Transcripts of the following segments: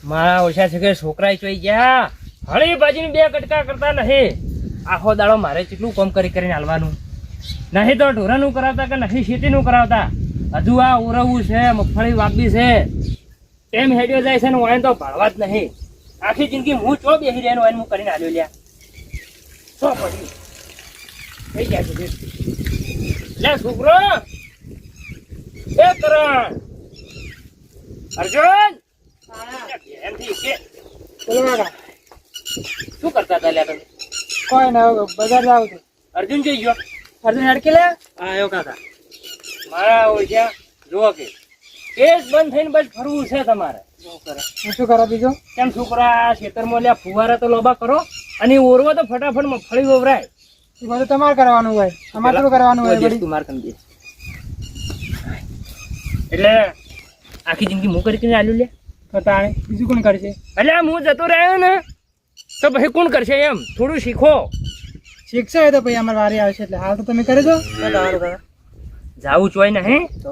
મારા ઓછા છે કે છોકરા ચોઈ ગયા હળી બાજીને બે કટકા કરતા નહીં. આખો દાડો મારે કેટલું કામ કરીને હાલવાનું. નહીં તો ઢોરાનું કરાવતા કે નહીં ખેતીનું કરાવતા. હજુ આ ઉરવવું છે, મગફળી વાપી છે, એમ હેડ્યો જાય છે ને વાયન તો ભાળવા જ નહીં. આખી જિંદગી હું ચો બેસી રહ્યા વાયન હું કરીને હાલ્યો લ્યા. ચો પડી થઈ ગયા છે લે છોકરો. એ કરણ અર્જુન શું કરતા હતા લ્યા તમે? કોઈ ના બજાર જાવ છું. અર્જુન જઈ ગયો. અર્જુન હડકે લે. હા એવો કાકા મારા ઓછા જુઓ કે કેસ બંધ થઈને બસ ફરવું છે તમારે. શું કરો બીજું? કેમ છોકરા ખેતરમાં લ્યા ફુવારા તો લોબા કરો અને ઓરવા તો ફટાફટ મગફળી વવરાય. એ બધું તમારે કરવાનું હોય, અમારે શું કરવાનું હોય? એટલે આખી જિંદગી હું કરી આલ્યું લે તો તાણે બીજું કોણ કરશે? એટલે હું જતો રહ્યો ને તો પછી કોણ કરશે? એમ થોડું શીખો. શીખશે હોય તો પછી અમારે વારી આવશે એટલે હાલ તો તમે કરી દો. જાવું ચોય નહીં તો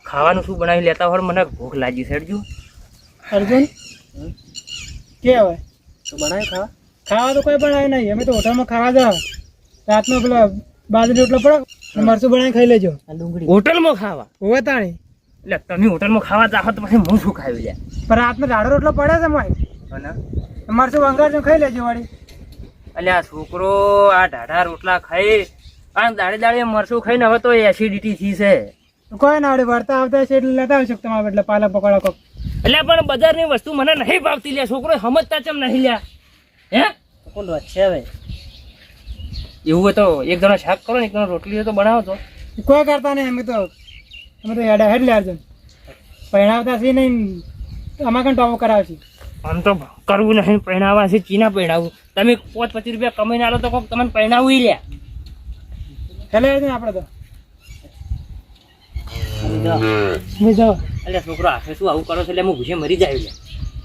ખાવાનું શું બનાવી લેતા હોય? મને ભૂખ લાગી છે. અર્જુન કે હોય તો બનાવી ખાવા. ખાવા તો કોઈ બનાવે નહીં, અમે તો હોટલમાં ખાવા જાવ. રાતનો પેલો બાજરી રોટલો પડો મરચું બનાવી ખાઈ લેજો. હોટલમાં ખાવા હોય તાણી. એટલે તમે હોટલમાં ખાવા જાઓ તો પછી હું શું ખાવી લે? પણ રાતનો જાડો રોટલો પડે છે મોય મરચું વંગારજો ખાઈ લેજો વાળી. એટલે આ છોકરો આ ઢાઢા રોટલા ખાઈ આ દાડે દાડે મરચું ખાઈને હવે તો એસિડિટી થઈ છે. કોઈ ના આવડે વળતા આવતા છે એટલે લેતા આવશો તમારા એટલે પાલક પકોડા કોક. એટલે પણ બજારની વસ્તુ મને નહીં ભાવતી લે. છોકરો સમજતા ચમ નહીં લ્યા? હે કોણ વાત છે હવે? એવું હોય તો એક જણા શાક કરો ને એક જણા રોટલી તો બનાવો તો. કોઈ કરતા નહીં અમે તો હેડા હેડ લે અર્જુન. પહેણાવતા છે નહીં અમારે કઈ ટોપો કરાવશે. આમ તો કરવું નહીં, પહેણાવવા છે. ચીના પહેણાવું તમે 25 રૂપિયા કમાઈને આલો તો કોક તમને પહેણાવું લ્યા. હેલે આપણે તો એટલે છોકરો આખે શું આવું કરો છો? એટલે હું ભૂસે મરી જાય લે.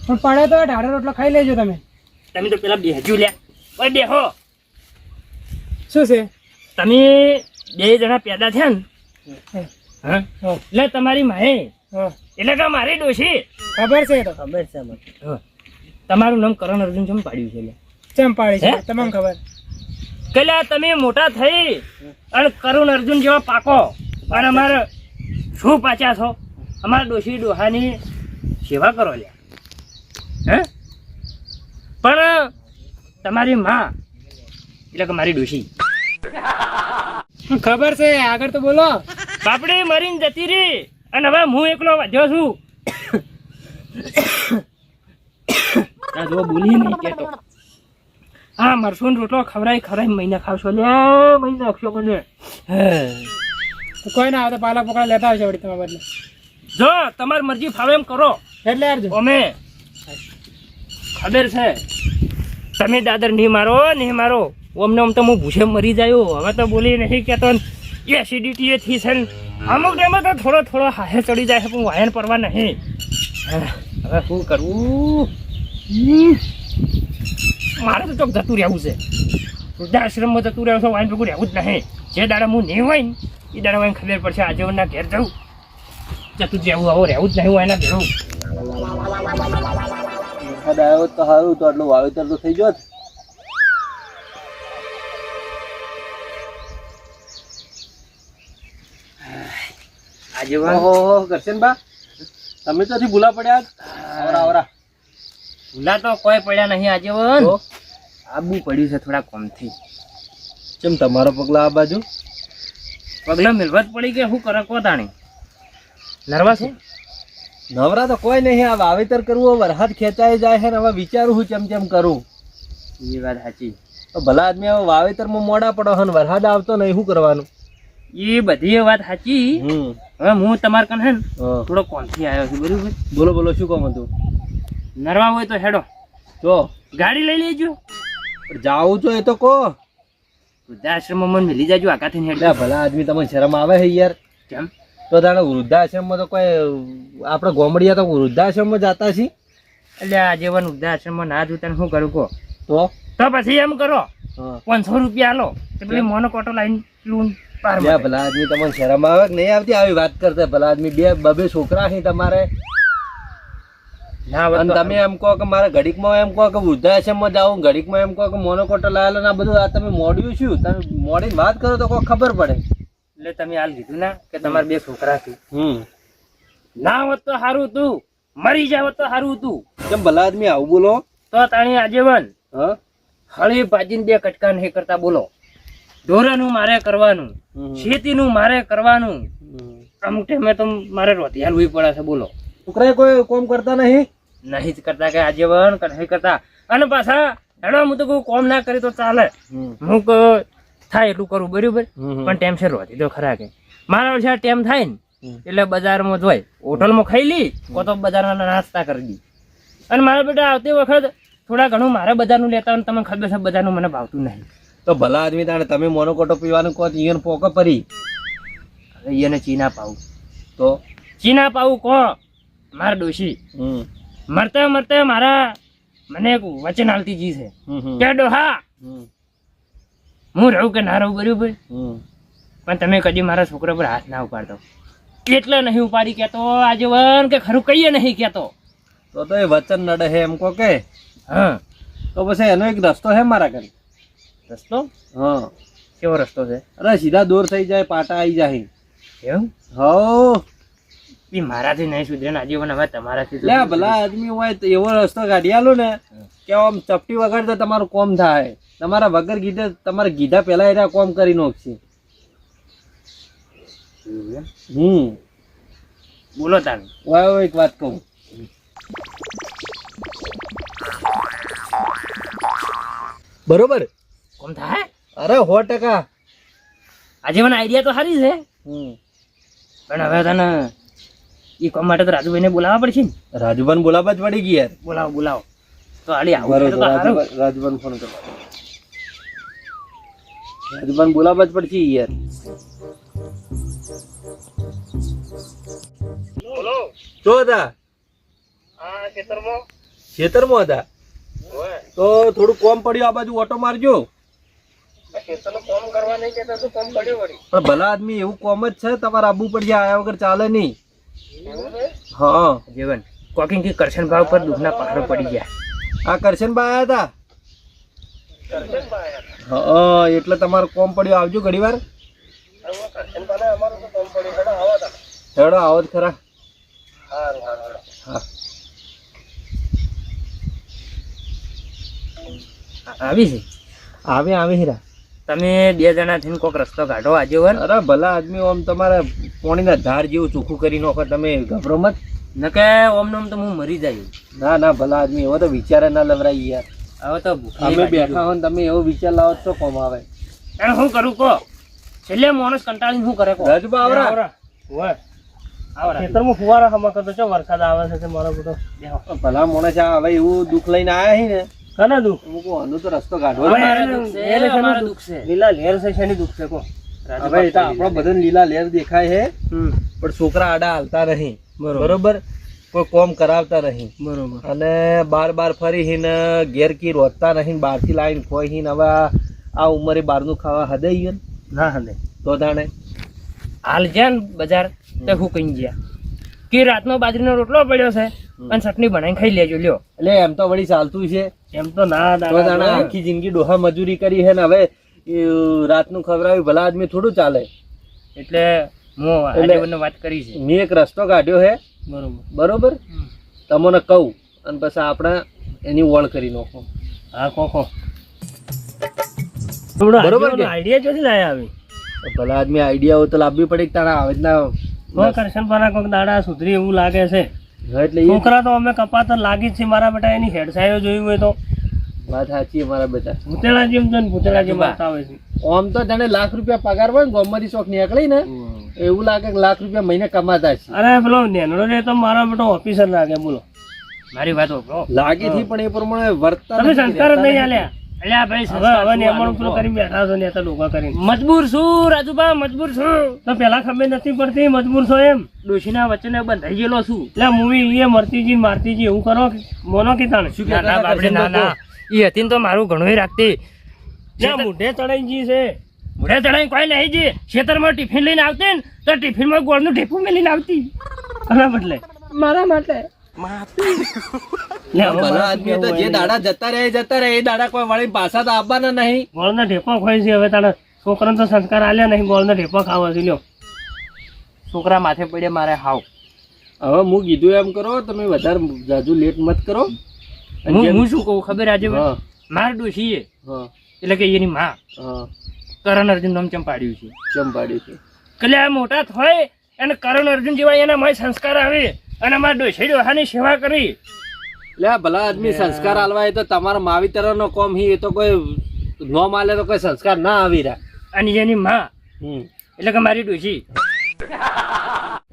પણ પડે તો ઢાળો રોટલો ખાઈ લેજો તમે. તમે તો પેલા બેહજો લ્યા. ઓય બેહો. શું છે? તમે 2 જણા પેદા થયા ને હા એટલે તમારી માએ એટલે કે મારી ડોશી ખબર છે? તો ખબર છે મને. તમારું નામ કરણ અર્જુન ચમ પાડ્યું છે? ચમ પાડી છે તમને ખબર? પેલા તમે મોટા થઈ અને કરુણ અર્જુન જેવા પાકો અને અમારે શું પાછા છો? અમારા ડોશી ડોહાની સેવા કરો લ્યા. હે પણ તમારી માં એટલે કે મારી ડોશી ખબર છે. આગળ તો બોલો. બાપડી મરીને જતી રહી અને હવે હું એકલો વધ્યો છું. જો બોલી નહીં કેતો. હા મરસું રોટલો ખવડાવી મહિને ખાવશો લે. મહિને નાખશો કોને? કોઈ ના આવે તો પાલક પકોડા લેતા આવશે વળી તમારા બદલે. જો તમારી મરજી ફાવે એમ કરો. એટલે અર્જુન અમે ખબર છે તમે દાદર નહીં મારો ઓમને આમ તો હું ભૂસે મરી જાયો. હવે તો બોલી નહીં કેતો. એસિડિટી થી છે ને અમુક ટાઈમે તો થોડો હાથે ચડી જાય છે પણ વાયન પરવા નહીં. હવે શું કરવું? મારે તો ચોક જતું રહેવું છે. વૃદ્ધાશ્રમમાં જતું રહેવું છે. વાયન ભેગું રહેવું જ નહીં. જે દાડા હું નહીં હોય ને એ દાડા વાયન ખબર પડશે. આજીવનના ઘેર જવું જતું જ રહેવું. હવે રહેવું જ નહીં હોય એના ઘેરું. આવ્યો તો સારું તો આટલું વાવેતર તો થઈ ગયો. કરશનબા તમે તો ભૂલા પડ્યા. આવરા ભૂલા તો કોઈ પડ્યા નહીં. આજીવન આબુ પડ્યું છે થોડા કોમથી. કેમ તમારો પગલા આ બાજુ? પગલા મિલવત પડી કે શું કરે કોતાણી? નર્વસ છે? નવરા તો કોઈ નહીં. આ વાવેતર કરવું વરસાદ ખેંચાઈ જાય છે ને હવે વિચારું હું ચમ કરું. એ વાત સાચી. તો ભલા આદમી હવે વાવેતરમાં મોડા પડો ને વરસાદ આવતો નહીં શું કરવાનું? એ બધી વાત સાચી. હવે હું તમારે કન હે ને થોડો કોમથી આવ્યો છું. બરોબર? બોલો શું કામ હતું? નરવા હોય તો હેડો જો ગાડી લઈ લેજો. જાવું તો એ તો કહો. વૃદ્ધાશ્રમમાં મને મિલી જાજો. આકાથી હેડ. ભલા આદમી તમને શરમ આવે છે યાર? કેમ? તો તાણે વૃદ્ધાશ્રમમાં તો કોઈ આપણે ગોમડિયા તો વૃદ્ધાશ્રમમાં જતા છીએ. એટલે આ જેવન વૃદ્ધાશ્રમમાં ના જોતા શું કરું કહો? તો પછી એમ કરો 500 રૂપિયા આલો પેલી મોનો કોટો લાઈન ભલા આદમી તમને શરમ આવે કે નહીં આવતી આવી વાત કરતા? ભલા આદમી બે છોકરા છે તમારે. ના હોત અને તો તમે એમ કહો કે મારે ઘડીકમાં એમ કહો કે વૃદ્ધાશ્રમમાં જાઉં, ઘડીકમાં એમ કહો કે મોનોકોટો લાયેલો ને આ બધું આ તમે મોડ્યું શું? તમે મોડીને વાત કરો તો કોઈ ખબર પડે. એટલે તમે હાલ કીધું ના કે તમારે 2 છોકરા છે. ના હોત તો સારું હતું, મરી જાવ તો સારું હતું. કેમ ભલા આદમી આવું બોલો? તો તાણી આજીવન હા હળી ભાજીને 2 કટકા નહીં કરતા બોલો. ઢોરાનું મારે કરવાનું, ખેતીનું મારે કરવાનું. અમુક ટાઈમે તો મારે રોતી હાલવી પડે છે બોલો. છોકરાએ કોઈ કોમ કરતા નહીં? નહીં જ કરતા કે આજીવન કે નહીં કરતા. અને પાછા હેડો હું તો કોઈ કોમ ના કરી તો ચાલે, હું થાય એટલું કરું બરાબર, પણ ટાઈમ છે રોતી તો ખરા કે મારા વર્ષે ટાઈમ થાય ને એટલે બજારમાં જોઈ હોટલમાં ખાઈ લી કો તો બજારમાં નાસ્તા કરી દી. અને મારા બેટા આવતી વખત થોડા ઘણું મારે બજારનું લેતા હોય, તમને ખબર છે બજારનું મને ભાવતું નહીં. તો ભલા આદમી તાણે તમે મોનોકોટો પીવાનું કહો ઈયન પોકો પરી. હવે એને ચીના પાવું તો ચીના પાવું કહો મારા ડોશી મરતા મરતા મારા મને એક વચન આલતી જી છે કે ડોહા હું રહું કે ના રહું બરાબર, પણ તમે કદી મારા છોકરા પર હાથ ના ઉપાડતો. એટલે નહીં ઉપાડી કેતો આજીવન કે ખરું કહીએ નહીં કેતો. તો એ વચન નડે હે એમ કહો કે? હા તો પછી એનો એક રસ્તો હે મારા ઘરે. રસ્તો? હા કેવો રસ્તો છે? અરે સીધા દૂર થઈ જાય, પાટા આવી જાય. એવું? હો એ મારાથી નહીં સુધરે ને આજીવન, હવે તમારાથી લે ભલા આદમી હોય તો એવો રસ્તો કાઢી આલો ને કે આમ ચપટી વગર તો તમારું કોમ થાય. તમારા વગર ગીધે તમારે ગીધા પેલા એના કોમ કરી નાખશે. બોલો તાન. વાય એક વાત કહું, બરોબર? કોમ થાય? અરે 100%. આજીવન આઈડિયા તો સારી છે, પણ હવે તને એ કામ માટે તો રાજુભાઈને બોલાવવા પડશે ને. રાજુભાઈ બોલાવવા જ પડી ગઈ યાર. બોલાવો બોલાવો તો હાલી આવું તો સારું. રાજુભાઈ ફોન કરો. રાજુભાઈ બોલાવવા જ પડશે યાર. બોલો. શું હતા? હા ખેતરમાં. ખેતરમાં હતા? તો થોડું કોમ પડ્યું, આ બાજુ ઓટો મારજો. ખેતરનું કામ કરવા નહીં કેતા તો કામ પડ્યું વળી. પણ ભલા આદમી એવું કોમ જ છે, તમારે આબુ પડશે, આયા વગર ચાલે નહીં. હા જીવન કોકિંગ થી કરશન ભાવ પર દુઃખના પહાડો પડી ગયા. આ કરશનભાઈ આયા હતા? હા એટલે તમારે કોમ પડ્યું, આવજો ઘડી વાર. હેડો આવો જ ખરા. હા આવી છે. આવી હીરા. તમે 2 જણા થઈને કોક રસ્તો કાઢો આજીવન. અરે ભલા આદમી ઓમ તમારે પાણીના ધાર જેવું ચોખ્ખું કરી નાખો, તમે ગભરો મત. નકે ઓમ નોમ તો હું મરી જાય. ના ના ભલા આદમી એવો તો વિચારે ના લવરાઈ યાર. હવે તો અમે બેઠા હોય ને તમે એવો વિચાર લાવો તો કોમ આવે. એને શું કરું કહો? છેલ્લે માણસ કંટાળીને શું કરે કહો? રાજુભા આવરા. ખેતરમાં ફુવારા હમા કરતો છો, વરસાદ આવે છે મારો બધો. ભલા માણસ આ હવે એવું દુઃખ લઈને આયા હી ને. કને દુઃખ? આનું તો રસ્તો કાઢવો. અમારે દુઃખ છે. લીલા લેર છે, શેની દુઃખ છે કહો? હવે એ તો આપણો બધો લીલા લેર દેખાય છે, પણ છોકરા આડા હાલતા નહીં. બરોબર? કોઈ કોમ કરાવતા નહીં. બરોબર. અને બાર ફરી હીને ઘેર કી રોતતા નહીં, બહારથી લાવીને ખોઈ હીને. હવે આ ઉંમરે બહારનું ખાવા હદે ઈ ના હદે તો તાણે હાલ જ્યાં બજાર તે હું કઈ ગયા કે રાતનો બાજરીનો રોટલો પડ્યો છે અને ચટણી બનાવીને ખાઈ લેજો લ્યો. એટલે એમ તો વળી ચાલતું છે. એમ તો ના તો તાણે આખી જિંદગી ડોહા મજૂરી કરી છે ને હવે રાતનું ખવડાવી ભલા આદમી થોડું ચાલે. એટલે હું આજીવનને વાત કરી છે. મેં એક રસ્તો કાઢ્યો છે. બરોબર? તમને કહું અને પછી આપણે એની વળ કરી નાખો. હા કોકો બરોબર કે? આઈડિયા જોથી લાયા આવી. ભલા આદમી આઈડિયા તો લાવવી પડે કે તારા આવે જ ના. કરશન પાના કોક દાડા સુધરી એવું લાગે છે. એટલે છોકરા તો અમે કપાતર લાગી જ છે મારા બેટા. એની હેડસાયો જોયું હોય તો વાત સાચી મારા બેટા. ભૂતેલા જેમ છે ને ભૂતેલા જેમ આવે છે. આમ તો તને લાખ રૂપિયા પગાર હોય ને ગોમમાંથી શોખ નીકળી ને એવું લાગે કે લાખ રૂપિયા મહિને કમાતા છે. અરે પેલો નેનડો રે તો મારા બેટો ઓફિસર લાગે. બોલો મારી વાત લાગી થી પણ એ પ્રમાણે વર્તન તમે સંસ્કાર જ નહીં આલ્યા. અલ્યા ભાઈ હવે નિયમણ પેલો કરી બેઠા છો નેતા લોકો કરીને. મજબૂર છું રાજુભા, મજબૂર છું. તો પેલા ખબર નથી પડતી મજબૂર છો એમ. ડોશીના વચ્ચે બંધાઈ ગયેલો છું. એટલે મૂવી એ મરતીજી મારતીજી એવું કરો મોનો કે તાણે શું કે ના એ હતી તો મારું ઘણું રાખતી. મોઢે ચડાઈ ગઈ છે. મોઢે ચડાઈ કોઈ નહીં જી. ખેતરમાં ટિફિન લઈને આવતી ને તો ટિફિનમાં ગોળનું ઢેપું મેલીને આવતી. આના બદલે મારા માટે લે હવે ભલા મારે આદમી શું તો જે કહેવું દાડા જતા રહે એ દાડા કોઈ વાળી પાછા તો આવવાના નહીં. ગોળના ઢેપો ખોઈ છે હવે તારા છોકરાને તો સંસ્કાર આલ્યા નહીં, ગોળના ઢેપો ખાવા છે લ્યો. છોકરા માથે પડે મારે હાવ. હવે હું કીધું એમ કરો, તમે વધારે જાજુ લેટ મત કરો. અને જેમ- હું શું કહું ખબર આજે હા, માર ડોશીએ હા, એટલે કે એની માં હા, કરણ અર્જુન નામ ચંપાડ્યું છે. ચમ પાડ્યું છે. એટલે આ મોટા થાય અને કરણ અર્જુન જેવા એના માય સંસ્કાર આવે અને અમારા ડોશી ડોહાની સેવા કરી. લે આ ભલા આદમી સંસ્કાર આલવા એ તો તમારા માવિતરનો કોમ હી, એ તો કોઈ નો માલે તો કોઈ સંસ્કાર ના આવી રહ્યા. અને એની માં હમ. એટલે કે મારી ડોશી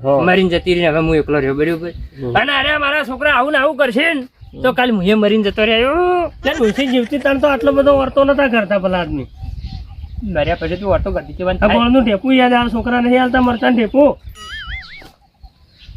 હા. મરીને જતી રહીને હવે હું એકલો રહ્યો બરાબર. અને અરે મારા છોકરા આવું ને આવું કરશે ને તો કાલે હું મરીને જતો રહ્યો. ડોસી જીવતી તાણ તો આટલો બધો વર્તો નતા કરતા પેલા આદમી. મર્યા પછી તું ઓટો કરતી જવાનું આ થાય. ગોળનું ઢેપું યાદ આ છોકરા નહીં હાલતા મરચાં ઢેપું.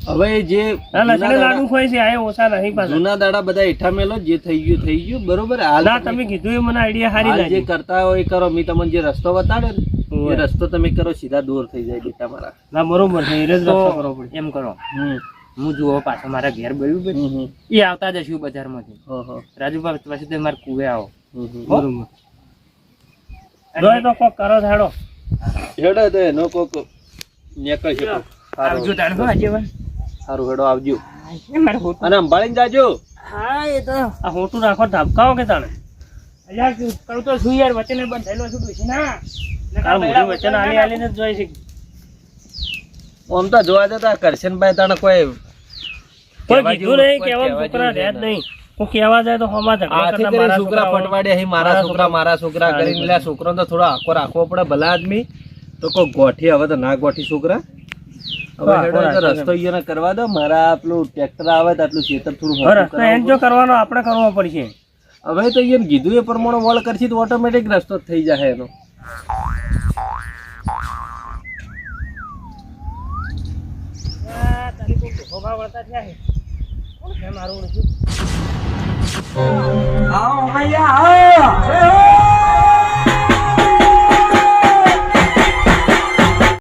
હવે જે આ લસણે જૂના લાડુ ખોય છે આ ઓછા નહીં પાછા. જૂના દાડા બધા હેઠા મેલો, જે થઈ ગયું બરોબર. હાલ ના તમે કીધું એ મને આઈડિયા સારી હાલ જે લાગી. કરતા હોય એ કરો. મેં તમને જે રસ્તો બતાડ્યો ને એ રસ્તો તમે કરો, સીધા દૂર થઈ જાય બેટા મારા. ના બરોબર છે એ જ તો રસ્તો કરવો પડે. એમ કરો હમ. હું જુઓ પાછો મારા ઘેર બરાબર હમ, હમ. એ આવતા જશું બજારમાંથી. હા, હા. રાજુભા પછી તો મારે કુવે આવો. હમ, હમ. બરોબર. જોઈ તો કોક કરો થાડો. હેડો તો એનો કોક નેકળ છે કોક. આવજો તાણ હો આજે વાર. સારું હેડો આવજો. એ મારે હોતું. અને સંભાળીને જાજો. હા એ તો આ હોટું રાખો ધાબકાઓ કે તાણે. અલ્યા કરું તો શું યાર વચને બંધ થયેલો છું ડોશી ના. તાર મોઢું વચન આલી આલીને જ જોઈ છે. આમ તો જોવા જતા કરશનભાઈ તને કોઈ કોઈ કહેવા કીધું જેવું- નહીં કોઈ કેવા કહેવા છોકરા જેવું રહ્યા જ છે નહીં. હું કહેવા જાય તો હમા ઝઘડા આથી કરતા કરી મારા છોકરા છોકરા પટવાડે અહીં મારા છોકરા કરીને લે છોકરો તો થોડો આખો રાખવો પડે. ભલા આદમી તો કોઈ ગોઠી હવે તો ના ગોઠી છોકરા. હવે આખો હેડો તો રાખીને. રસ્તો ઈયોને કરવા દો. મારા પેલું ટ્રેક્ટર આવે તો આટલું ખેતર થોડું હવે મોટું રસ્તો એમ જો કરાવવું કરવાનો આપણે કરવો પડશે. પડે. હવે તો ઈયોને કીધું એ પ્રમાણે વળ કરશી તો ઓટોમેટિક રસ્તો જ થઈ જાય એનો. તારી કોઈ ધોબા વળતા થયા છે. કોણ છે મારું ઓળખ્યું? આવો ભૈયા આવો.